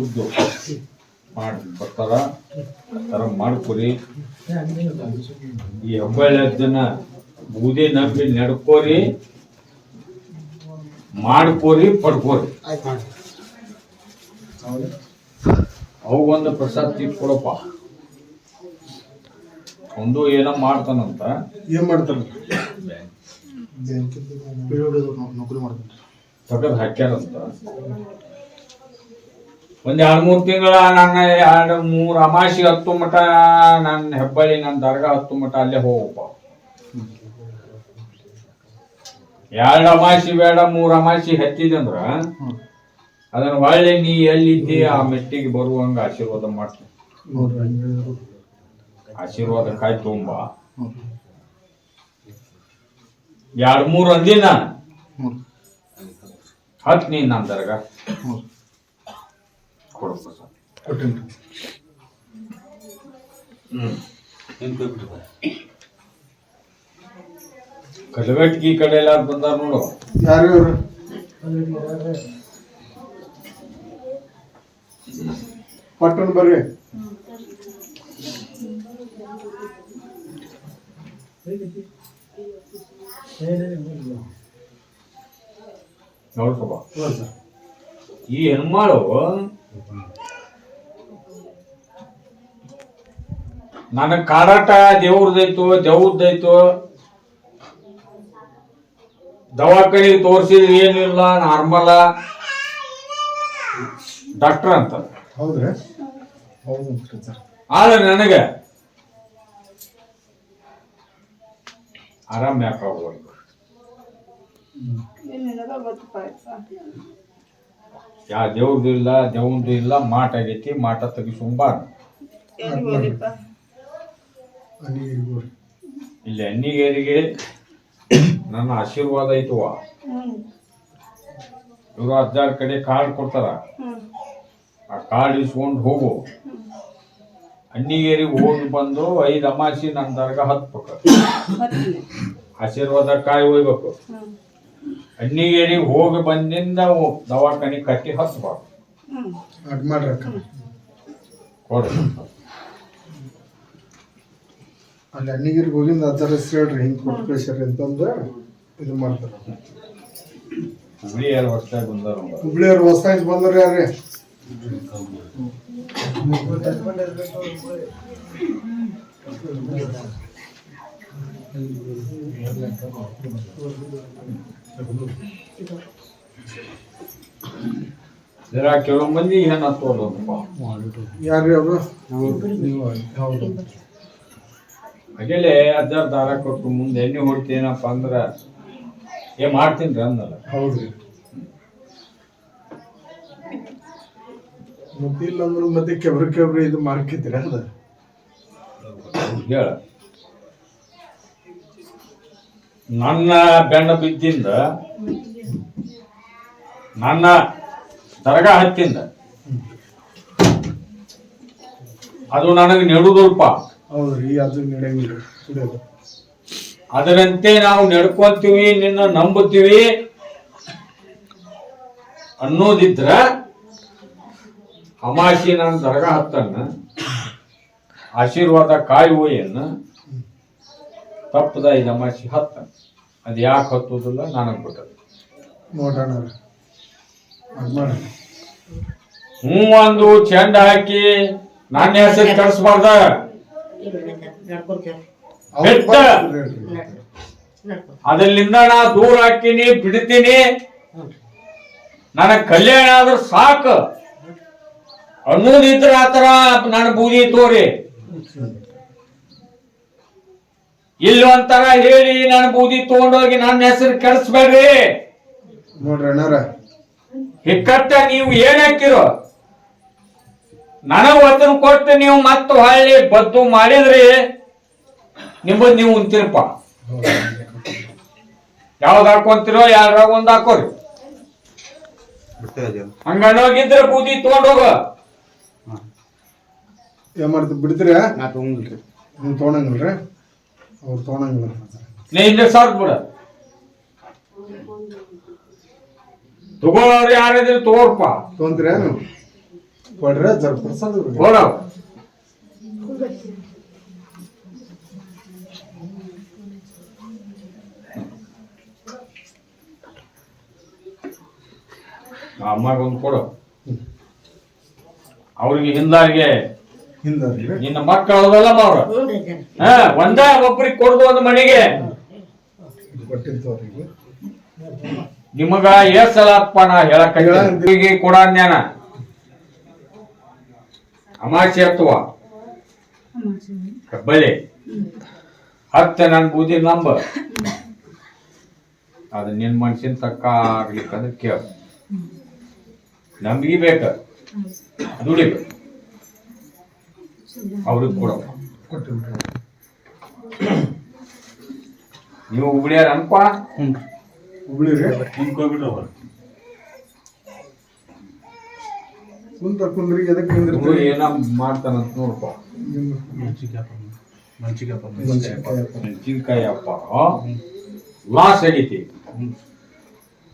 ಖುದ್ದು ಮಾಡಿ ಬರ್ತಾರ ಥರ ಮಾಡ್ಕೊರಿ. ಈ ಹೆಬ್ಬಳ್ಳಿನ ಬೂದಿ ನಂಬಿ ನಡ್ಕೋರಿ, ಮಾಡ್ಕೋರಿ, ಪಡ್ಕೋರಿ. ಅವಾಗೊಂದು ಪ್ರಸಾದ್ ಕೊಡಪ್ಪ. ಒಂದು ಏನೋ ಮಾಡ್ತಾನಂತ. ಏನ್ ಮಾಡ್ತಾನ? ನೌಕರಿ ಮಾಡ್ತಾನ. ತಗದ್ ಹಾಕ್ಯಾರಂತ. ಒಂದ್ 2-3 ತಿಂಗಳ ನನ್ನ 2-3 ಅಮಾಸಿ ಹತ್ತು ಮಠ ನನ್ನ ಹೆಬ್ಬಳ್ಳಿ ನನ್ನ ದರ್ಗಾ ಹತ್ತು ಮಠ ಅಲ್ಲೇ ಹೋಗಪ್ಪ. 2 ಅಮಾಸಿ ಬೇಡ 3 ಅಮಾಸಿ ಹತ್ತಿದಂದ್ರ ಅದನ್ನ ಒಳ್ಳೆ ನೀ ಎಲ್ಲಿದ್ದಿ ಆ ಮೆಟ್ಟಿಗೆ ಬರುವಂಗ ಆಶೀರ್ವಾದ ಮಾಡ್ತೀನಿ. ಆಶೀರ್ವಾದ ಕಾಯಿ ತುಂಬ 2-3 ಅಂದಿನ ಹತ್ ನೀನ್ ನನ್ನ ದರ್ಗಾ ಕೊಡಪ್ಪ. ಕಲಗಟ್ಟಿ ಈ ಕಡೆ ಎಲ್ಲ ಬಂದಾರ ನೋಡು. ಯಾರು ಪಟ್ಟಣ ಬರ್ರಿ. ನೋಡ್ಸಪ್ಪ, ಈ ಹೆಣ್ಮಾಳು ನನಗ್ ಕಾಡಾಟ ದೇವ್ರದೈತು, ದೇವ್ರದೈತು, ದವಾಖಾನಿಗೆ ತೋರಿಸಿದ್ರೆ ಏನಿಲ್ಲ, ನಾರ್ಮಲ ಡಾಕ್ಟರ್ ಅಂತ. ಹೌದ್ರಿ? ಆದ್ರೆ ನನಗೆ ಆರಾಮ ಯಾಕಾಗೋದು. ಯಾ ದೇವ್ರದ್ದು ಇಲ್ಲ, ದೇವ್ರದ್ದು ಇಲ್ಲ, ಮಾಟ ಆಗೈತಿ, ಮಾಟ ತೆಗಿಸುಂಬಾರ್ದು. ಇಲ್ಲಿ ಅಣ್ಣಿಗೇರಿಗೆ ನನ್ನ ಆಶೀರ್ವಾದ ಐತವ. ಇವರು 16 ಕಡೆ ಕಾರ್ಡ್ ಕೊಡ್ತಾರ. ಆ ಕಾರ್ಡ್ ಇಸ್ಕೊಂಡು ಹೋಗು. ಅಣ್ಣಿಗೇರಿಗೆ ಹೋಗಿ ಬಂದು 5 ಅಮಾಸಿ ನನ್ನ ದರ್ಗಾ ಹತ್ಬೇಕು. ಆಶೀರ್ವಾದ ಕಾಯಿ ಹೋಗ್ಬೇಕು. ಅಣ್ಣಿಗೇರಿಗೆ ಹೋಗಿ ಬಂದಿಂದ ದವಾಖಾನೆ ಕಟ್ಟಿ ಹತ್ಬಾರ್ದು. ಕೊಡ್ರಿ. ಅಲ್ಲಿ ಅಣ್ಣಿಗಿರಿಗೆ ಹೋಗಿಂದ ಅದರ ಹೆಸರು ಹೇಳ್ರಿ, ಹಿಂಗೆ ಕೊಟ್ಟು ಕಳಿಸ್ರಿ ಅಂತಂದು ಇದು ಮಾಡ್ತಾರೆ. ಹುಬ್ಳಿಯವ್ರು ಹೊಸ್ತಾಗಿ ಬಂದಾರ. ಹುಬ್ಳಿಯವ್ರು ಹೊಸ್ತಾಗಿ ಬಂದ್ರೆ ಯಾರ್ರಿ? ಕೆಲವು ಮಂದಿ ಏನ್ ಹತ್ತೋದು. ಯಾರ್ರಿ ಅವರು? ಹಾಗೆಲೆ 16 ದಾರ ಕೊಟ್ಟು ಮುಂದೆ ಎಣ್ಣೆ ಹೊಡ್ತೀನಪ್ಪ ಅಂದ್ರ ಮಾಡ್ತೀನಿ ಅಂದಲ್ಲ. ಹೌದ್ರಿ. ಮತ್ತೆ ಇಲ್ಲ ಅಂದ್ರೆ ಮತ್ತೆ ಕೆಬ್ರಿ ಇದು ಮಾರ್ಕಿದ್ರಿ ಅದ ಹೇಳ. ನನ್ನ ಬೆನ್ನ ಬಿದ್ದಿಂದ, ನನ್ನ ದರ್ಗಾ ಹತ್ತಿಂದ ಅದು ನನಗೆ ನೆಡುದಲ್ಪ. ಹೌದ್ರಿ, ಅದು ನಡೆಯಂಗಿಲ್ಲ. ಅದರಂತೆ ನಾವು ನಡ್ಕೊಂತೀವಿ, ನಿನ್ನ ನಂಬುತ್ತೀವಿ ಅನ್ನೋದಿದ್ರ ಅಮಾಸಿ ನನ್ನ ದರ್ಗಾ ಹತ್ತನ್ನ ಆಶೀರ್ವಾದ ಕಾಯುವನ್ನ ತಪ್ಪದ 5 ಅಮಾಸಿ ಹತ್ತ. ಅದು ಯಾಕೆ ಹತ್ತುದಿಲ್ಲ ನನಗೆ ಬಿಟ್ಟದು. ಒಂದು ಚೆಂಡ ಹಾಕಿ ನನ್ನ ಹೆಸರು ಕಳಿಸ್ಬಾರ್ದ. ಅದರಿಂದ ನಾ ದೂರ ಹಾಕಿನಿ, ಬಿಡ್ತೀನಿ, ನನಗ್ ಕಲ್ಯಾಣ ಆದ್ರೂ ಸಾಕು ಅನ್ನೋದಿದ್ರ ಆತರ ನನ್ನ ಬೂದಿ ತೋರಿ. ಇಲ್ಲಿ ಒಂಥರ ಹೇಳಿ ನನ್ನ ಬೂದಿ ತಗೊಂಡೋಗಿ ನನ್ನ ಹೆಸರು ಕೆಡಿಸ್ಬೇಡ್ರಿ. ನೋಡ್ರಿ ಅಣ್ಣಾರ, ಹಿಕ್ಕಟ್ಟ ನೀವು ಏನ್ ಹಾಕಿರೋ ನನಗ ವಚನ ಕೊಟ್ಟು ನೀವು ಮತ್ತೆ ಹೊಳ್ಳಿ ಬದ್ದು ಮಾಡಿದ್ರಿ ನಿಮ್ಮದ್ ನೀವು ಉಂತಿರಪ್ಪ. ಯಾವ್ದು ಹಾಕೊಂತಿರೋ 2 ಒಂದ್ ಹಾಕೋರಿ. ಹಂಗನ್ನೋಗಿದ್ರೆ ಬೂದಿ ತಗೊಂಡೋಗ. ಏನ್ ಮಾಡ್ತೀವಿ ಬಿಡ್ತೀರ? ನಾ ತಗೊಂಡಿಲ್ರಿ. ನೀವು ತಗೊಳಂಗಿಲ್ರಿ? ಅವ್ರು ತಗೊಳಂಗಿಲ್ಲ. ನೀ ಹಿಂದೆ ಸಾರ್ತ್ ಬಿಡ. ತಗೊಳ್ಳೋರು ಯಾರಿದ್ರೆ ತಗೋರ್ಪ. ತೊಗೊಂತೀರ ನೀವು? ಕೊಡ್ರಿ ಜರ ಪ್ರಸಾದ ಇವ್ರಿಗೆ. ಕೊಡವ ಅಮ್ಮಗೊಂದು ಕೊಡು. ಅವ್ರಿಗೆ ಹಿಂದಾರಿಗೆ ಹಿಂದ್ರಿ ನಿನ್ನ ಮಕ್ಕಳದಲ್ಲ ಅವ್ರು ಒಂದ ಒಬ್ರಿಗೆ ಕೊಡುದು ಒಂದು ಮನೆಗೆ. ಕೊಟ್ಟಿದ್ದು ಅವ್ರಿಗೆ ನಿಮಗ ಏಸಲಪ್ಪ ನಾ ಹೇಳಕ್ ಕೊಡ ಜ್ಞಾನ ಅಮಾಸೆ ಹತ್ತುವ ಬಲೆ ಹತ್ತ ನನ್ ಬೂದಿ ನಂಬ ಅದು ನಿನ್ ಮನ್ಸಿನ ತಕ್ಕ ಆಗ್ಲಿಕ್ಕಂದ್ರೆ ಕೇಳ ನಮ್ಗಿ ಬೇಕ ದುಡಿಬೇಕು ಅವ್ರಿಗೆ ಕೊಡ. ಕೊಟ್ಟಿದ್ದು ನೀವು ಹುಬ್ಳಿಯಾರ ಅನ್ಪ ಹುಬ್ಳಿ ರೀ ಕುಂದ್ರಿ ಎದಕ್ಕೆ ನಿಂದಿರ್ತೀರಿ? ಏನ ಮಾಡ್ತಾನಂತ ನೋಡ್ಪ. ಮೆಣಸಿನ್ಕಾಯಿ ಅಪ್ಪ ಲಾಸ್ ಆಗೈತಿ.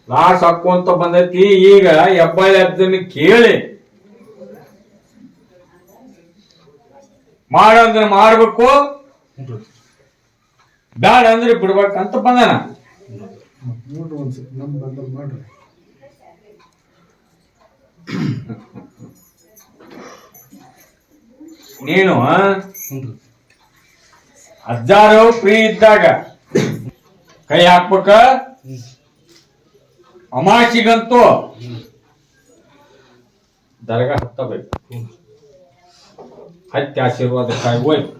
ಲಾಸ್ ಹಾಕೊಂತ ಬಂದೈತಿ. ಈಗ ಹೆಬ್ಬಾಳಿ ಅದನ್ನ ಕೇಳಿ ಮಾಡಂದ್ರೆ ಮಾಡ್ಬೇಕು, ಬ್ಯಾಡ ಅಂದ್ರೆ ಬಿಡ್ಬೇಕಂತ ಬಂದನ. ನೋಡ್ರಿ ಒಂದ್ಸತಿ ನಮ್ ಬಂದಲ್ಲಿ ಮಾಡ್ರಿ. ನೀನು ಅಜ್ಜಾರು ಫ್ರೀ ಇದ್ದಾಗ ಕೈ ಹಾಕ್ಬೇಕ. ಅಮಾಸಿಗಂತೂ ದರ್ಗಾ ಹತ್ತಬೇಕು. ಹತ್ತಿ ಆಶೀರ್ವಾದಕ್ಕಾಗಿ ಹೋಯ್ತು.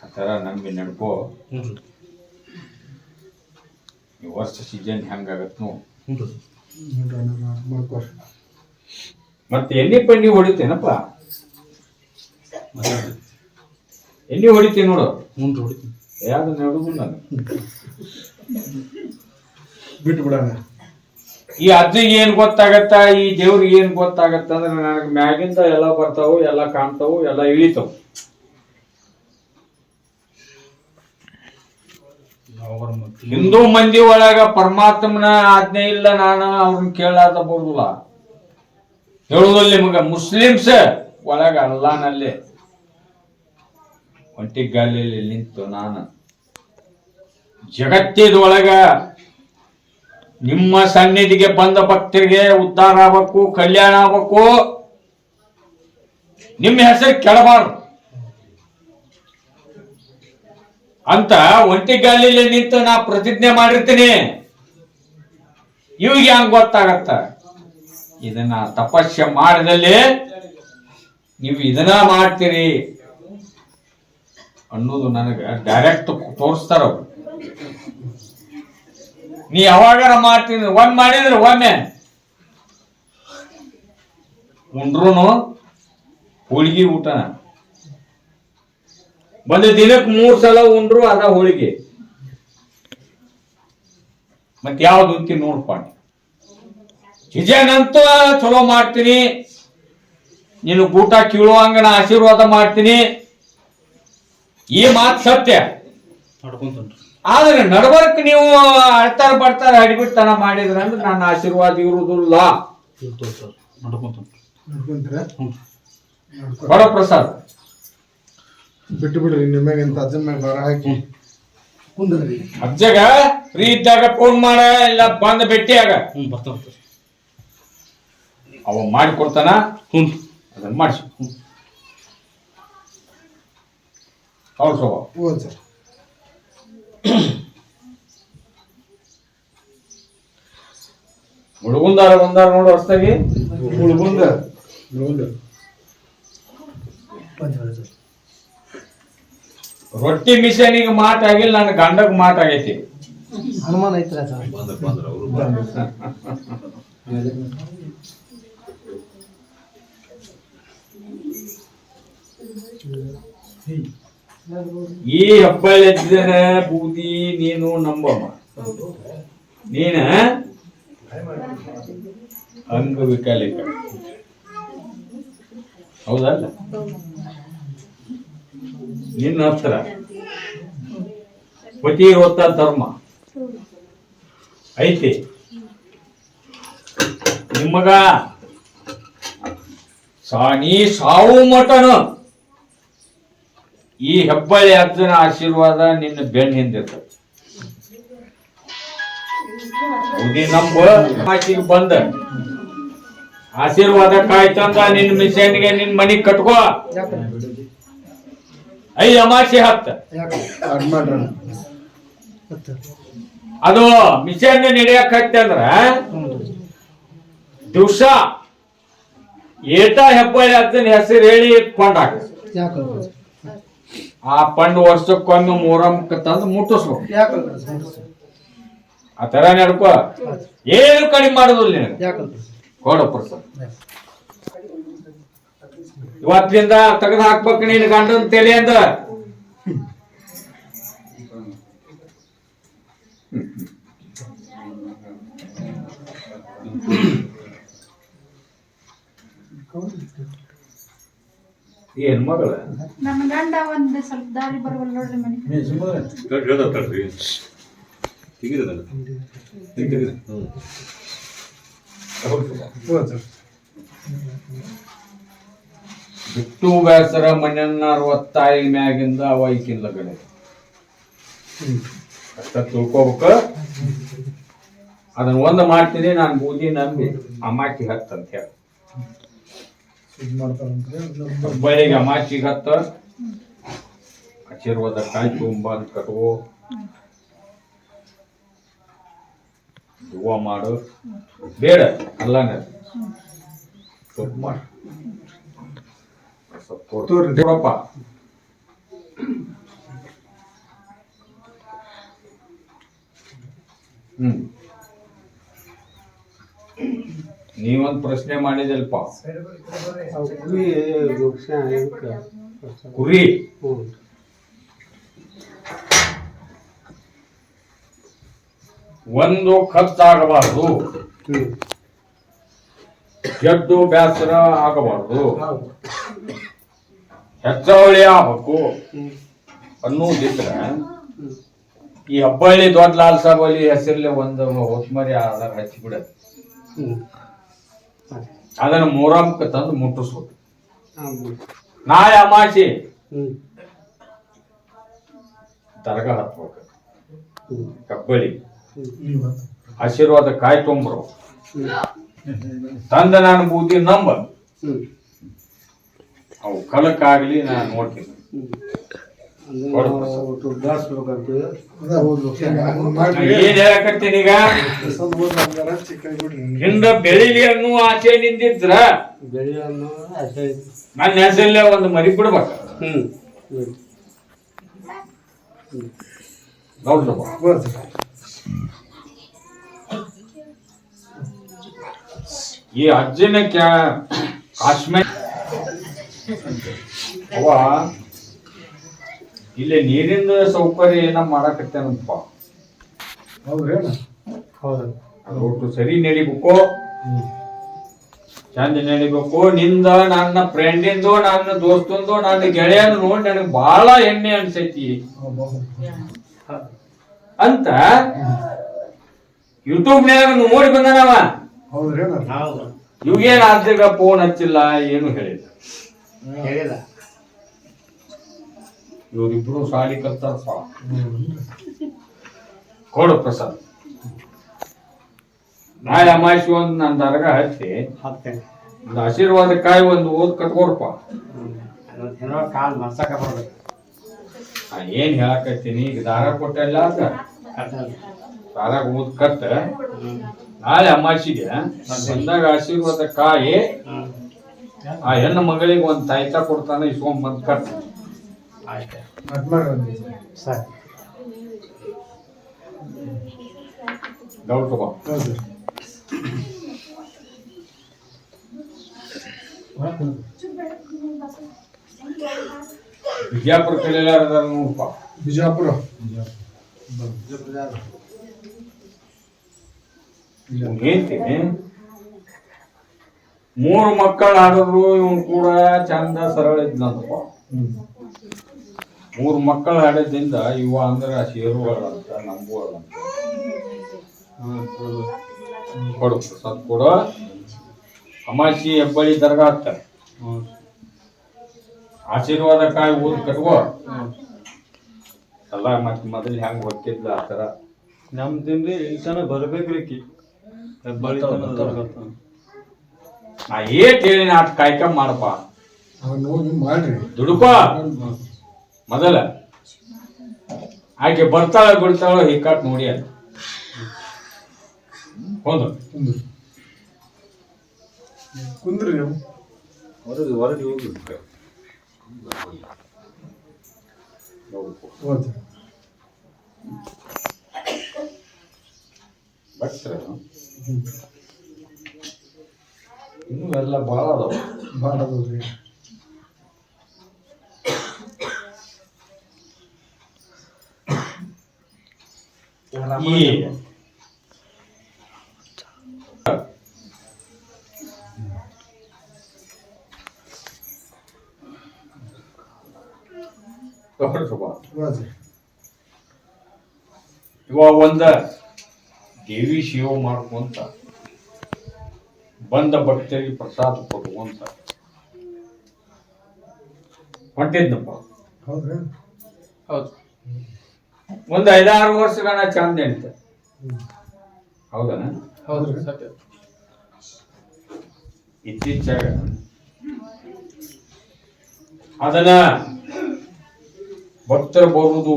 ಆ ಥರ ನಂಬಿ ನಡ್ಕೋ. ಈ ವರ್ಷ ಸೀಸನ್ ಹೆಂಗಾಗತ್ ನೋಡು. ಮಾಡ್ಕೊರಿ. ಮತ್ತೆ ಎಣ್ಣೆ ಪಣ್ಣಿ ಹೊಡಿತೇನಪ್ಪ? ಎಣ್ಣೆ ಹೊಡಿತೀನಿ ನೋಡು. ಯಾವ್ದು ನೋಡುದು ನಾನು ಬಿಟ್ಟು ಬಿಡೋಣ. ಈ ಅಜ್ಜಿಗೆ ಏನ್ ಗೊತ್ತಾಗತ್ತ, ಈ ದೇವ್ರಿಗೆ ಏನ್ ಗೊತ್ತಾಗತ್ತ ಅಂದ್ರೆ ನನಗೆ ಮ್ಯಾಗಿಂದ ಎಲ್ಲ ಬರ್ತಾವು, ಎಲ್ಲ ಕಾಣ್ತಾವು, ಎಲ್ಲ ಇಳಿತಾವು. ಹಿಂದೂ ಮಂದಿ ಒಳಗ ಪರಮಾತ್ಮನ ಆಜ್ಞೆ ಇಲ್ಲ, ನಾನು ಅವ್ರನ್ನ ಕೇಳಾದ ಬರುದಿಲ್ಲ ಹೇಳುವುದಲ್ಲಿ. ನಿಮಗ ಮುಸ್ಲಿಮ್ಸ್ ಒಳಗ ಅಲ್ಲಾನಲ್ಲಿ ಒಂಟಿಗಾಲಿಯಲ್ಲಿ ನಿಂತು ನಾನು ಜಗತ್ತಿದೊಳಗ ನಿಮ್ಮ ಸನ್ನಿಧಿಗೆ ಬಂದ ಭಕ್ತರಿಗೆ ಉದ್ಧಾರ ಆಗ್ಬೇಕು, ಕಲ್ಯಾಣ ಆಗ್ಬೇಕು, ನಿಮ್ಮ ಹೆಸರು ಕೆಡಬಾರ್ದು ಅಂತ ಒಂಟಿಗಾಲಿಯಲ್ಲಿ ನಿಂತು ನಾ ಪ್ರತಿಜ್ಞೆ ಮಾಡಿರ್ತೀನಿ. ಇವಿಗೆ ಹಂಗ ಗೊತ್ತಾಗತ್ತ. ಇದನ್ನ ತಪಸ್ಸೆ ಮಾಡಿದಲ್ಲಿ ನೀವು ಇದನ್ನ ಮಾಡ್ತೀರಿ ಅನ್ನೋದು ನನಗೆ ಡೈರೆಕ್ಟ್ ತೋರಿಸ್ತಾರ. ನೀ ಯಾವಾಗಾರ ಮಾಡ್ತೀನಿ ಒಮ್ಮೆ ಮಾಡಿದ್ರೆ ಒಮ್ಮೆ ಉಂಡ್ರು ಹೋಳಿಗೆ ಊಟನ ಒಂದು ದಿನಕ್ಕೆ 3 ಸಲ ಉಂಡ್ರು ಅದ ಹೋಳಿಗೆ. ಮತ್ತೆ ಯಾವ್ದು ಅಂತೀನಿ ನೋಡ್ಪ. ಹಿಜೇನಂತೂ ಚಲೋ ಮಾಡ್ತೀನಿ, ನೀನು ಊಟ ಕೀಳುವಂಗ ನಾ ಆಶೀರ್ವಾದ ಮಾಡ್ತೀನಿ. ಈ ಮಾತು ಸತ್ಯ. ಆದ್ರೆ ನಡಬರ್ಕ್ ನೀವು ಅಳ್ತಾರ ಬರ್ತಾರ ಅಡಿಬಿಡ್ತನ ಮಾಡಿದ್ರ ಅಂದ್ರೆ ನನ್ನ ಆಶೀರ್ವಾದ ಇರುವುದಿಲ್ಲ. ಬಡ ಪ್ರಸಾದ್ ಬಿಟ್ಟು ಬಿಡ್ರಿ. ನಿಮಗೆ ಅಂತ ಅಜ್ಜನ ಮ್ಯಾಗ ಬರ ಹಾಕಿ ಕುಂದ್ರಿ. ಅಜ್ಜಗ ಫ್ರೀ ಇದ್ದಾಗ ಫೋನ್ ಮಾಡ, ಇಲ್ಲ ಬಂದ ಭೇಟಿ ಆಗ. ಅವ ಮಾಡಿ ಕೊಡ್ತಾನ. ಅದನ್ನ ಮಾಡಿಸಿ ಅವ್ರ ಸ್ವಭಾವ. ಹೌದು ಸರ್. ಹುಡುಗುಂದಾರ ಬಂದಾರ ನೋಡು ಹೊಸ್ತಾಗಿ. ಹುಡುಗುಂದ ರೊಟ್ಟಿ ಮಿಷನಿಗೆ ಮಾತಾಗಿಲ್ಲ, ನನ್ನ ಗಂಡಗ್ ಮಾತಾಗೈತಿ. ಹನುಮಾನ ಐತ್ರ ಸರ್. ಈ ಹೆಬ್ಬಾಳಿ ಎದ್ದಿನ ಬೂದಿ ನೀನು ನಂಬಮ್ಮ. ನೀನ ಅಂಗವಿಕಲಿಕ ಹೌದಲ್ಲ? ನಿನ್ನ ಹತ್ರ ಪತಿ ಹೊತ್ತ ಧರ್ಮ ಐತಿ. ನಿಮಗ ನೀ ಸಾವು ಮಟನ ಈ ಹೆಬ್ಬಳ್ಳಿ ಅಜ್ಜನ ಆಶೀರ್ವಾದ ನಿನ್ನ ಬೆನ್ನ ಹಿಂದಿರ್ತದೆ. ಮಾತಿಗೆ ಬಂದ ಆಶೀರ್ವಾದ ಕಾಯ್ತಂದ ನಿನ್ನ ಮಿಷನ್ಗೆ ನಿನ್ ಮನಿಗ್ ಕಟ್ಕೋ. ಅಮಾಸಿ ಹತ್ತ ಅದು ಮಿಷನ್ ನಡೆಯಕ್ ಅಂದ್ರ ದಿವ್ಸ ಏಟ ಹೆಬ್ಬಳ್ಳಿ ಅಜ್ಜನ ಹೆಸರು ಹೇಳಿ ಪಂಡ್ ಹಾಕ. ಆ ಪಂಡ್ ವರ್ಷಕ್ಕೊಮ್ಮೆ ಮೂರಮ್ಮಕ್ಕೆ ತಂದು ಮುಟ್ಟಿಸ್ಬೇಕು. ಆ ತರ ನಡ್ಕೋ, ಏನು ಕಡಿಮೆ ಮಾಡೋದಿಲ್ಲ ನೀನು. ಕೊಡ ಪ್ರಸಾದ್ ಇವತ್ತಿಂದ ತೆಗೆದು ಹಾಕ್ಬೇಕು ನೀನು ಗಂಡನ ತಲೆ ಅಂದ. ಏನ್ ಮಗಳ ನಮ್ಮ ಗಂಡ ಒಂದ್ ಸ್ವಲ್ಪ ದಾರಿ ಬರವಲ್ಲ ನೋಡ್ರಿ ಮನೆ. ಬಿಟ್ಟು ಬೇಸರ ಮನೆಯನ್ನ 60 ಮ್ಯಾಗಿಂದ ಅವೈಕಿಲ್ಲ ಗಣೆ ಅಷ್ಟ ತಿಳ್ಕೋಬೇಕು. ಅದನ್ನ ಒಂದ್ ಮಾಡ್ತೀನಿ, ನಾನು ಬೂದಿ ನಂಬಿ ಅಮಾಚಿ ಹತ್ತಂತ ಹೇಳಿ ಹುಬ್ಬಳ್ಳಿಗೆ ಅಮಾಚಿಗೆ ಹತ್ತ ಆಶೀರ್ವಾದ ಕಾಯಿ ತುಂಬಂದ್ ಕಟ್ಕೋ, ಹೂವ ಮಾಡು, ಬೇಡ ಅಲ್ಲನೇ ಸ್ವಲ್ಪ ಮಾಡಿ ಸ್ವಲ್ಪ ನೀವೊಂದ್ ಪ್ರಶ್ನೆ ಮಾಡಿದಲ್ಪ, ಕುರಿ ಒಂದು ಖರ್ಚಾಗಬಾರ್ದು, ಗೆದ್ದು ಬೇಸರ ಆಗಬಾರ್ದು, ಹೆಚ್ಚವಳಿ ಆಗ್ಬೇಕು ಅನ್ನೋದಿದ್ರೆ ಈ ಹಬ್ಬಳ್ಳಿ ದೊಡ್ಡ ಲಾಲ್ ಸಾಬ್ ಅಲ್ಲಿ ಹೆಸರಲ್ಲಿ ಒಂದು ಹೊತ್ಮರಿ ಆಧಾರ ಹಚ್ಚಿಬಿಡ. ಅದನ್ನ ಮೂರಮ್ಮಕ್ಕೆ ತಂದು ಮುಟ್ಟಿಸ್ಬೇಕು. ನಾಳೆ ಅಮಾಸಿ ದರ್ಗಾ ಹತ್ಬೇಕು, ಕಬ್ಬಳಿ ಆಶೀರ್ವಾದ ಕಾಯಿ ತೊಂಬರು ತಂದ ನಾನು ಬೂದಿ ನಂಬ ಅವು ಕಲಕ್ಕಾಗ್ಲಿ ನಾನು ನೋಡ್ತೀನಿ. ಏನ್ ಹೇಳಕತ್ತೀನಿ ಈಗ, ಹಿಂದ ಬೆಳಿಲಿ ಅನ್ನೋ ಆಸೆ ನಿಂದಿದ್ರ ನನ್ನ ಹೆಸರಲ್ಲೇ ಒಂದು ಮರಿ ಬಿಡ್ಬೇಕ. ಈ ಅಜ್ಜನ ಕಾಶ್ಮೀರ ಅವ ಇಲ್ಲಿ ನೀರಿನ ಸೌಕರ್ಯ ಏನ ಮಾಡಕತ್ತೇನಪ್ಪ. ಒಟ್ಟು ಸರಿ ನಡಿಬೇಕು, ಚಂದ ನಡಿಬೇಕು. ನಿಂದ ನನ್ನ ಫ್ರೆಂಡಿಂದು, ನನ್ನ ದೋಸ್ತಂದು, ನನ್ನ ಗೆಳೆಯನು ನೋಡಿ ನನಗೆ ಬಹಳ ಹೆಮ್ಮೆ ಅನ್ಸೈತಿ ಅಂತ ಯೂಟ್ಯೂಬ್ನ್ಯಾಗ ನೋಡಿ ಬಂದನವ. ಇವಾಗೇನ್ ಆದ್ಗ ಫೋನ್ ಹಚ್ಚಿಲ್ಲ, ಏನು ಹೇಳಿಲ್ಲ. ಇವರಿಬ್ರು ಸಾಲಿ ಕಲ್ತಾರ. ಕೊಡು ಪ್ರಸಾದ್, ನಾಳೆ ಅಮಾಸಿ ಒಂದು ನನ್ನ ದರ್ಗ ಹಚ್ಚಿ ಒಂದು ಆಶೀರ್ವಾದ ಕಾಯಿ ಒಂದು ಓದ್ ಕಟ್ಕೊಡ್ಪ. ಏನ್ ಹೇಳಕತ್ತೀನಿ ಈಗ, ದಾರ ಕೊಟ್ಟಲ್ಲ ಅಂತ ದಾರ ಓದ್ ಕಟ್ಟ. ನಾಳೆ ಅಮಾಸಿಗೆ ಬಂದಾಗ ಆಶೀರ್ವಾದ ಕಾಯಿ ಆ ಹೆಣ್ಣು ಮಗಳಿಗೆ ಒಂದ್ ತಾಯ್ತ ಕೊಡ್ತಾನೆ, ಇಸ್ಕೊಂಡ್ ಬಂದ್ ಕಟ್ಟ. ಬಿಜಾಪುರ ಕಲಿಯಾರ ನೋಡಪ್ಪ, ಬಿಜಾಪುರ ಹೇಳ್ತೀನಿ. 3 ಮಕ್ಕಳು ಆಡಿದ್ರು ಇವನ್ ಕೂಡ ಚಂದ ಸರಳ ಇದ್ನಂತಪ್ಪ. 3 ಮಕ್ಕಳು ಆಡೋದ್ರಿಂದ ಇವ ಅಂದ್ರ ಶೇರುಗಳಂತ ನಂಬುಗಳಂತ. ಕೊಡು ಪ್ರಸಾದ್ ಕೊಡು. ಅಮಾಸಿ ಹೆಬ್ಬಳ್ಳಿ ದರ್ಗಾ ಹಾಕ್ತಾರೆ. ಆಶೀರ್ವಾದ ಕಾಯಿ ಊದ್ ಕಟ್ಕೋ ಎಲ್ಲ ಮತ್ತೆ ಮೊದಲು ಹೆಂಗ್ ಹೊಕ್ಕಿದ್ಲ ಆ ಥರ ನಮ್ದಿನ್ರಿ ಈ ತನ ಬರ್ಬೇಕ್ರಿ ಆಕಿ ಹೆಬ್ಬಾಳಿ ತನ ಬರ್ಬೇಕ. ನಾ ಏಟ್ ಹೇಳಿನ ಅಟ್ ಕಾಯ್ಕೊಂಡ್ ಮಾಡಪ್ಪ ಅವ್ನು ಹೋಗಿ ಮಾಡ್ರಿ ದುಡುಕೋ ಮೊದಲ ಆಕೆ ಬರ್ತಾಳ ಬಿಡ್ತಾಳ ಹಿಕ್ಕಾಟ್ ನೋಡಿ ಅಂತ ಹೌದು ಕುಂದ್ರಿ ನೀವು ಹೊರಗೆ ಹೋಗಿ ಹೋದ್ರಿ ಭಕ್ತರ ಇನ್ನೂ ಎಲ್ಲ ಭಾಳ ಅದಾವ ಭಾಳ ಅದಾವ್ರಿ. ಈ ಹೋದ್ರಿ ಇವಾಗ ಒಂದ ದೇವಿ ಸೇವೆ ಮಾಡ್ಕೊಂತ ಬಂದ ಭಕ್ತರಿಗೆ ಪ್ರಸಾದ ಕೊಡುವಂತ ಹೊಂಟಿದ್ನಪ್ಪ. ಹೌದ್ರಿ ಹೌದು ಒಂದ್ 5-6 ವರ್ಷಗಳ ಚಂದ ನಡೀತ ಹೌದನ ಹೌದ್ರಿ ಸತ್ಯ. ಇತ್ತೀಚೆಗ ಅದನ್ನ ಭಕ್ತರು ಬರುವುದು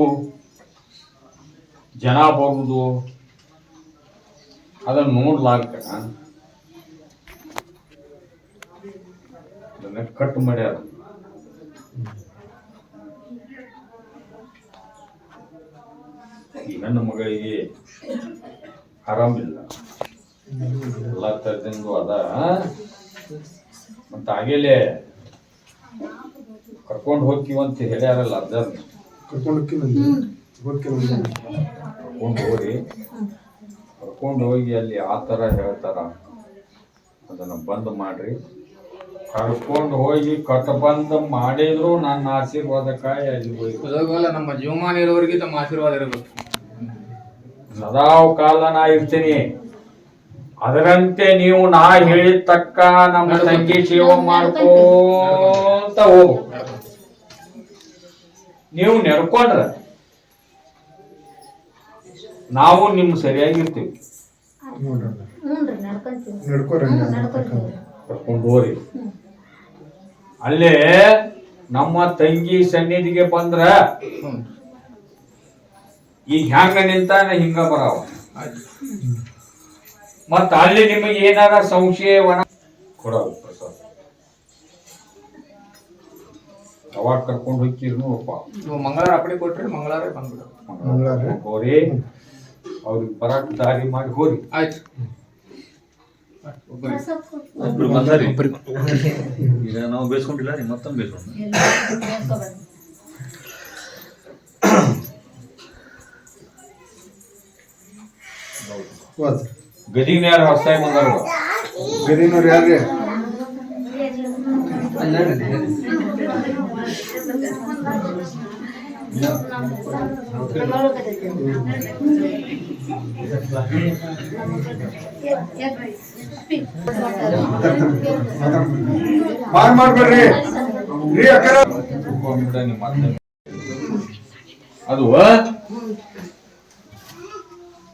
ಜನ ಬರುವುದು ಅದನ್ನ ನೋಡ್ಲಾರ್ಕ ಅದನ್ನ ಕಟ್ ಮಾಡ್ಯಾರ. ಈ ನನ್ನ ಮಗಳಿಗೆ ಆರಾಮಿಲ್ಲ ಎಲ್ಲ ತರದಿಂದ ಅದ ಮತ್ತ ಆಗೇಲೆ ಕರ್ಕೊಂಡು ಹೋಗ್ತೀವಂತ ಹೇಳ್ಯಾರಲ್ಲ ಅರ್ಜರ್ ಕರ್ಕೊಂಡು ಹೋಗಿ ಅಲ್ಲಿ ಆ ಥರ ಹೇಳ್ತಾರ ಅದನ್ನ ಬಂದ್ ಮಾಡ್ರಿ. ಕರ್ಕೊಂಡು ಹೋಗಿ ಕಟ್ ಬಂದ್ ಮಾಡಿದ್ರು ನನ್ನ ಆಶೀರ್ವಾದಕ್ಕಾಗಿ ಅಲ್ಲಿ ಹೋಗಿ ಹೋಗಲ್ಲ ನಮ್ಮ ಜೀವಮಾನ ಇರೋವರೆಗೆ ತಮ್ಮ ಆಶೀರ್ವಾದ ಇರಬೇಕು. ಸದಾವ್ ಕಾಲ ನಾ ಇರ್ತೀನಿ. ಅದರಂತೆ ನೀವು ನಾ ಹೇಳಿದ ತಕ್ಕ ನಮ್ಮ ತಂಗಿ ಸೇವೆ ಮಾಡ್ಕೋತ ಹೋಗು. ನೀವು ನಡ್ಕೊಂಡ್ರ ನಾವು ನಿಮ್ ಸರಿಯಾಗಿರ್ತೀವಿ. ನಡ್ಕೋರಿ ಕರ್ಕೊಂಡು ಹೋರಿ. ಅಲ್ಲೇ ನಮ್ಮ ತಂಗಿ ಸನ್ನಿಧಿಗೆ ಬಂದ್ರ ಈಗ ಹೆಂಗ ನಿಂತಾನ ಹಿಂಗ ಬರಾವ. ಮತ್ತ ಅಲ್ಲಿ ನಿಮಗೆ ಏನಾರ ಸಂಶಯವನ ಕೊಡೋದು ಪ್ರಸಾದ ಅವಾಗ ಕರ್ಕೊಂಡು ಹೋಗ್ತೀರಿ ನೋಡಪ್ಪ. ನೀವು ಮಂಗಳವಾರ ಅಪ್ಪಣೆ ಕೊಟ್ರಿ ಮಂಗಳವಾರ ಬಂದ್ಬಿಡು. ಹೋರಿ ಅವ್ರಿಗೆ ಬರಾಕ್ ದಾರಿ ಮಾಡಿ ಹೋರಿ. ಆಯ್ತು ಈಗ ನಾವು ಬೇಸ್ಕೊಂಡಿಲ್ಲ ರೀ ಮತ್ತೊಮ್ಮೆ ಬೇಸ್ಕೊಂಡು ಗದಿನ ಯಾರು ಹೊಸದಾಗಿ ಬಂದಾರ ಗದಿನವ್ರು ಯಾರ್ರಿ? ಮಾಡ್ಬೇಡ್ರಿ ರೀ ಅಕ್ಕರ. ಅದು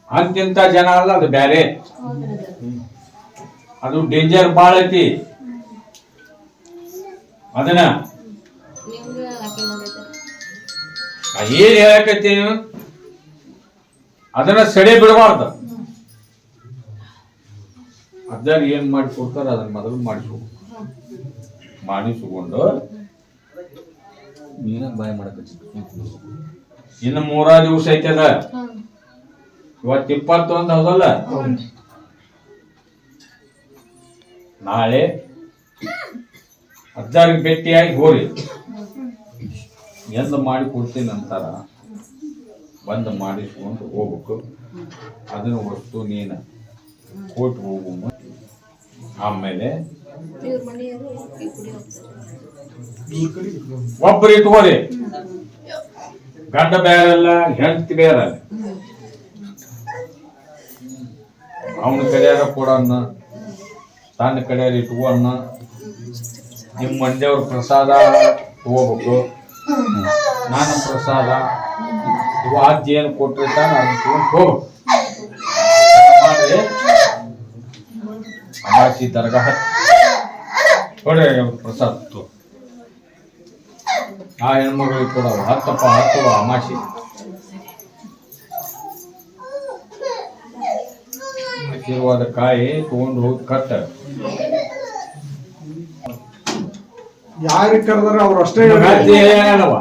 ಅಂತಿಂತ ಜನ ಅಲ್ಲ, ಅದು ಬ್ಯಾರೆ. ಅದು ಡೇಂಜರ್ ಬಾಳ ಐತಿ. ಅದನ್ನ ಏನ್ ಹೇಳಕತ್ತೀನಿ ಅದನ್ನ ಸೆಡೆ ಬಿಡಬಾರ್ದು. ಅಜ್ಜಾರ್ ಏನ್ ಮಾಡಿ ಕೊಡ್ತಾರ ಅದನ್ನ ಮೊದಲು ಮಾಡಿಸ್ಕೊಂಡು ನೀನಾಗ ಬಾಯ್ ಮಾಡಕತ್ತಿ. ಇನ್ನು 3 ದಿವಸ ಐತದ. ಇವತ್ತು 21 ಹೌದಲ್ಲ, ನಾಳೆ ಅಜ್ಜಾರಿಗೆ ಭೇಟಿಯಾಗಿ ಹೋರಿ. ಎಂದು ಮಾಡಿ ಕೊಡ್ತೀನಿ ಅಂತಾರ ಬಂದು ಮಾಡಿಸ್ಕೊಂಡು ಹೋಗ್ಬೇಕು. ಅದನ್ನ ವಸ್ತು ನೀನು ಕೊಟ್ಟು ಹೋಗು. ಆಮೇಲೆ ಒಬ್ಬರು ಇಟ್ಕೋರಿ. ಗಂಡ ಬೇರಲ್ಲ, ಹೆಂಡತಿ ಬೇರಲ್ಲ. ಅವನ ಕಡೆಯಾರ ಕೊಡನ್ನ, ತನ್ನ ಕಡೆಯಾರ ಇಟ್ಕೋನ್ನ. ನಿಮ್ಮ ಮಂದಿಯವ್ರ ಪ್ರಸಾದ ತಗೋಬೇಕು, ನಾನು ಪ್ರಸಾದ ಇವು ಅಜ್ಜಿ ಏನು ಕೊಟ್ಟಿರ್ತಾನೆ ಅದನ್ನ ತಗೊಂಡು ಹೋಗ್ಬೇಕು. ಮಾಡಿ ಅಮಾಸಿ ದರ್ಗಾ ಕೊಡ್ರಿ ಪ್ರಸಾದ ತಗೋ. ಆ ಹೆಣ್ಮಗಳಿಗೆ ಕೊಡೋರು ಹತ್ತಪ್ಪ ಹತ್ತು ಅಮಾಸಿ ಆಶೀರ್ವಾದ ಕಾಯಿ ತಗೊಂಡು ಹೋಗಿ ಕಟ್ಟ. ಯಾರಿಗೆ ಕರೆದಾರ ಅವ್ರು ಅಷ್ಟೇ ಏನವ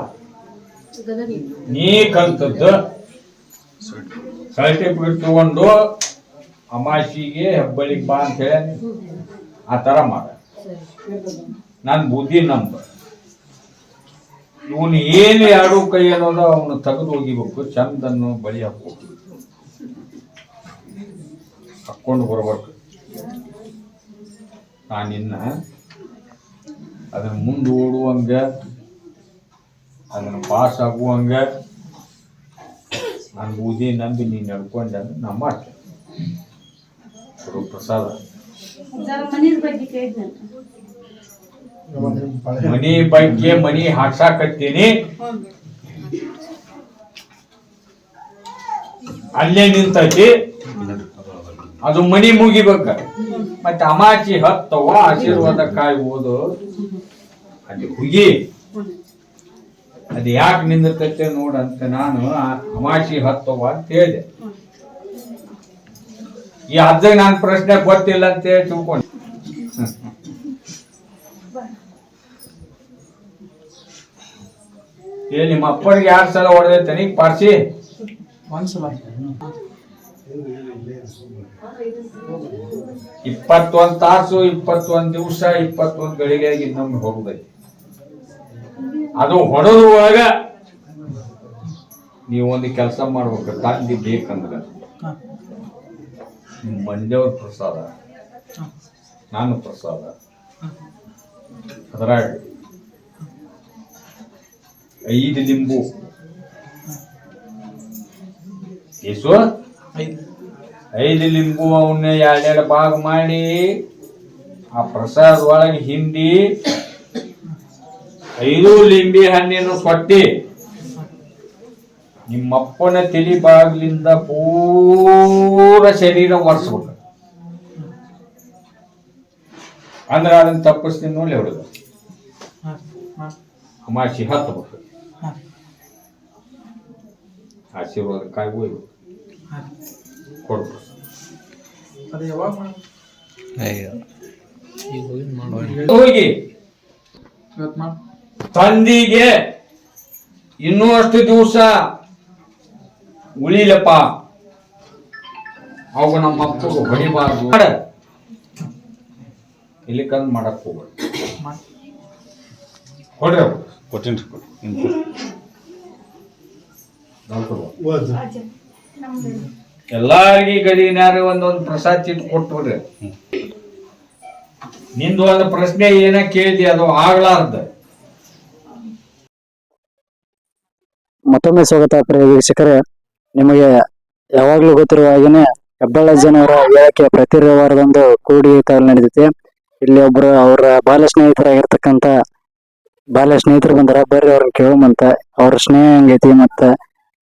ನೀ ಕಲ್ತದ್ದು ಸರ್ಟಿಫಿಕೇಟ್ ತಗೊಂಡು ಅಮಾಸಿಗೆ ಹೆಬ್ಬಳಿಗೆ ಬಾ ಅಂತ ಹೇಳಿ ಆ ಥರ ಮಾಡ. ನನ್ನ ಬುದ್ಧಿ ನಂಬ. ಇವನು ಏನು ಎರಡು ಕೈ ಅನ್ನೋದು ಅವನು ತೆಗೆದು ಹೋಗಿಬೇಕು, ಚಂದನ್ನು ಬಳಿ ಹಾಕ್ಬೇಕು, ಹಾಕ್ಕೊಂಡು ಬರ್ಬೇಕು. ನಾನಿನ್ನ ಅದನ್ನ ಮುಂದೆ ಓಡುವಂಗ ಅದನ್ನು ಪಾಸ್ ಆಗುವಂಗ ನಾನು ಬೂದಿ ನಂಬಿ ನೀನು ನಡ್ಕೊಂಡೆ ಅಂದ್ರೆ ನಾ ಮಾಡ್ತೇನೆ. ಪ್ರಸಾದ ಮನಿ ಬಗ್ಗೆ ಮನಿ ಹಾಕ್ಸಾಕತ್ತೀನಿ, ಅಲ್ಲೇ ನಿಂತೈತಿ, ಅದು ಮನಿ ಮುಗಿಬೇಕ. ಮತ್ತೆ ಅಮಾಚಿ ಹತ್ತವ ಆಶೀರ್ವಾದ ಕಾಯಿ ಓದು ಅಲ್ಲಿ ಹುಗಿ ಅದು ಯಾಕೆ ನಿಂದಿರ್ತೈತೆ ನೋಡಂತ ನಾನು ಅಮಾಸಿ ಹತ್ತವ ಅಂತ ಹೇಳಿದೆ. ಈ ಅಜ್ಜಗೆ ನಾನು ಪ್ರಶ್ನೆ ಗೊತ್ತಿಲ್ಲ ಅಂತ ಹೇಳಿ ತಿಳ್ಕೊಂಡು ನಿಮ್ಮ ಅಪ್ಪನಿಗೆ 2 ಸಲ ಹೊಡೆದೈತೆ ನೀ ಪಾರ್ಸಿ ಒಂದ್ಸಲ 21 ತಾಸು 21 ದಿವಸ 21 ಗಳಿಗೆಯಾಗಿ ಇನ್ನೊಮ್ಮೆ ಹೋಗುದೈತಿ. ಅದು ಹೊಡೆದ ಒಳಗ ನೀವು ಒಂದು ಕೆಲಸ ಮಾಡ್ಬೇಕು. ತಂದಿ ಬೇಕಂದ್ರೆ ನಿಮ್ಮ ಮಂಡ್ಯವ್ರ ಪ್ರಸಾದ, ನಾನು ಪ್ರಸಾದ, ಅದ್ರಾಗ 5 ಲಿಂಬು ಎಷ್ಟು 5 ಲಿಂಬು ಅವನ್ನ 2 ಭಾಗ ಮಾಡಿ ಆ ಪ್ರಸಾದ ಒಳಗೆ ಹಿಂಡಿ 5 ಲಿಂಬೆ ಹಣ್ಣಿನ ಸೊಟ್ಟಿ ನಿಮ್ಮಪ್ಪನ ತಲಿ ಬಾಗ್ಲಿಂದ ಪೂರ ಶರೀರ ಒರೆಸ್ಬೇಕು. ಅಂದ್ರೆ ಅದನ್ನ ತಪ್ಪಿಸ್ತೀನಿ ನೋಡಿ ಹುಡುಗ ಅಮಾಸಿ ಹತ್ತಬೇಕು. ಆಶೀರ್ವಾದ ಕಾಯಿ ಹೋಗ್ಬೇಕು ಕೊಡ್ಬೇಕು. ಹೋಗಿ ತಂದಿಗೆ ಇನ್ನೂ ಅಷ್ಟು ದಿವಸ ಉಳಿಲಪ್ಪ, ಅವಾಗ ನಮ್ಮ ಅಪ್ಪಗೆ ಹೊಡಿಬಾರ್ದು. ಇಲ್ಲಿ ಕಂದ್ ಮಾಡಕ್ ಹೋಗ್ಬೇಡ. ಕೊಡ್ರಿ ಕೊಟ್ಟಿನ್ರಿ ಎಲ್ಲಾರ್ಗಿ ಗಡಿನಾರು ಒಂದೊಂದು ಪ್ರಸಾದ ಚಿಟ್ ಕೊಟ್ಬಿಡ್ರಿ. ನಿಂದು ಒಂದು ಪ್ರಶ್ನೆ ಏನ ಕೇಳಿದಿ ಅದು ಆಗ್ಲಾರ್ದ. ಮತ್ತೊಮ್ಮೆ ಸ್ವಾಗತ ಪ್ರಿಯ ವೀಕ್ಷಕರೇ. ನಿಮಗೆ ಯಾವಾಗ್ಲೂ ಗೊತ್ತಿರುವ ಹಾಗೇನೆ ಹೆಬ್ಬಾಳ ಜನವರ ಹೇಳಕ್ಕೆ ಪ್ರತಿ ರವಿವಾರದಂದು ಕೂಡಿ ಕಾಲ ನಡೆದಿದೆ. ಇಲ್ಲಿ ಒಬ್ರು ಅವರ ಬಾಲ್ಯ ಸ್ನೇಹಿತರಾಗಿರ್ತಕ್ಕಂತ ಬಾಲ್ಯ ಸ್ನೇಹಿತರು ಬಂದಾರ. ಬರ್ರಿ ಅವ್ರನ್ನ ಕೇಳೋಮಂತ ಅವ್ರ ಸ್ನೇಹ ಹೆಂಗೈತಿ ಮತ್ತ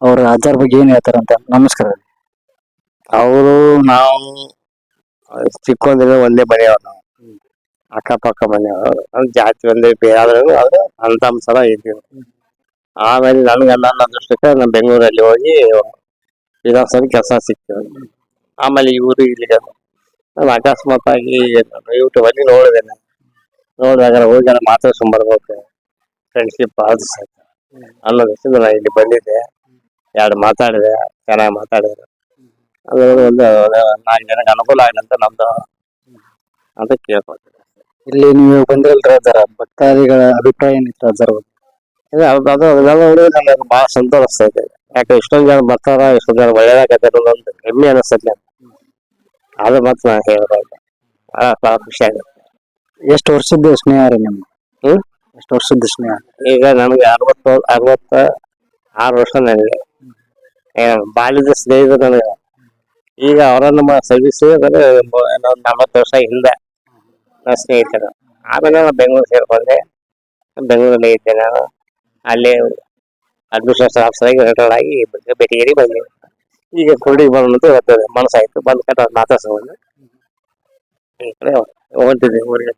ಅವ್ರ ಅಜ್ಜಾರ ಬಗ್ಗೆ ಏನ್ ಹೇಳ್ತಾರಂತ. ನಮಸ್ಕಾರ. ಅವರು ನಾವು ಚಿಕ್ಕೊಂದಿನ ಒಂದೇ ಮನೆಯವ್ರು, ನಾವು ಅಕ್ಕಪಕ್ಕ ಮನೆಯವರು. ನಮ್ ಜಾತಿ ಒಂದೇ ಬೇರೆ ಆದ್ರೂ ಅಂತ ಸಲ ಇದ್ದೀವಿ. ಆಮೇಲೆ ನನ್ನ ಅದೃಷ್ಟಕ್ಕೆ ನಾನು ಬೆಂಗಳೂರಲ್ಲಿ ಹೋಗಿ ವಿಧಾನಸಭೆ ಕೆಲಸ ಸಿಕ್ತು. ಆಮೇಲೆ ಇವರು ಇಲ್ಲಿಗೆ ನಾನು ಅಕಸ್ಮಾತ್ ಆಗಿ ಯೂಟ್ಯೂಬಲ್ಲಿ ನೋಡಿದೆ. ನೋಡಿದಾಗ ಹೋಗಿ ನಾನು ಮಾತಾಡ್ಸ್ಕೊಂಡ್ಬರ್ಬೇಕು, ಫ್ರೆಂಡ್ಶಿಪ್ ಅದು ಅನ್ನೋದಷ್ಟು ನಾನು ಇಲ್ಲಿ ಬಂದಿದ್ದೆ. 2 ಮಾತಾಡಿದೆ, ಚೆನ್ನಾಗಿ ಮಾತಾಡಿದ್ರು. ಅದು ಒಂದು 4 ಜನಕ್ಕೆ ಅನುಕೂಲ ಆಗಲಿ ಅಂತ ನಮ್ದು ಅಂತ ಕೇಳ್ಕೊಳ್ತೀನಿ. ಇಲ್ಲಿ ನೀವು ಬಂದಿರಲ್ರ ಅಜ್ಜಾರ, ಭಕ್ತಾದಿಗಳ ಅಭಿಪ್ರಾಯ ಏನಿತ್ತು ಅಜ್ಜಾರ? ಅದೆಲ್ಲ ನೋಡಿ ನನಗೆ ಬಹಳ ಸಂತೋಷ ಅನಿಸ್ತೈತೆ. ಯಾಕೆ ಇಷ್ಟೊಂದು ಜನ ಬರ್ತಾರ, ಇಷ್ಟೊಂದು ಜನ ಒಳ್ಳೇದಾಗತ್ತೆ ಅನ್ನೋದೊಂದು ಹೆಮ್ಮೆ ಅನಿಸ್ತೈತೆ. ಅದು ಮತ್ತೆ ನಾನು ಹೇಳೋದು ಬಹಳ ಖುಷಿ ಆಗುತ್ತೆ. ಎಷ್ಟು ವರ್ಷದ ಸ್ನೇಹ ರೀ ನಿಮ್ಗೆ? ಎಷ್ಟು ವರ್ಷದ ಸ್ನೇಹ? ಈಗ ನನಗೆ 66 ವರ್ಷ. ನನಗೆ ಬಾಲ್ಯದ ಸ್ನೇಹಿತರು ನನಗೆ ಈಗ ಅವರನ್ನು ಸರ್ವಿಸ್ 40 ವರ್ಷ ಹಿಂದೆ ನನ್ನ ಸ್ನೇಹಿತರು. ಆಮೇಲೆ ನಾನು ಬೆಂಗಳೂರು ಸೇರ್ಕೊಂಡೆ. ಬೆಂಗಳೂರಲ್ಲಿ ಇದ್ದೆ ನಾನು. ಅಲ್ಲಿ ಅಡ್ಮಿನಿಸ್ಟ್ರೇಷನ್ ಆಫೀಸರ್ ಆಗಿ ರಿಟೈರ್ಡ್ ಆಗಿ ಬೇಟೆಗೇರಿ ಬಂದೆ. ಈಗ ಕುರುಡಿಗೆ ಬಂದು ಮನಸ್ಸಾಯ್ತು ಬಂದು ಕಟ್ಟ ಮಾತಾಡ್ಸ್ಕೊಂಡು ಈ ಕಡೆ ಹೊಂಟಿದ್ದೆ ಊರಿಗೆ.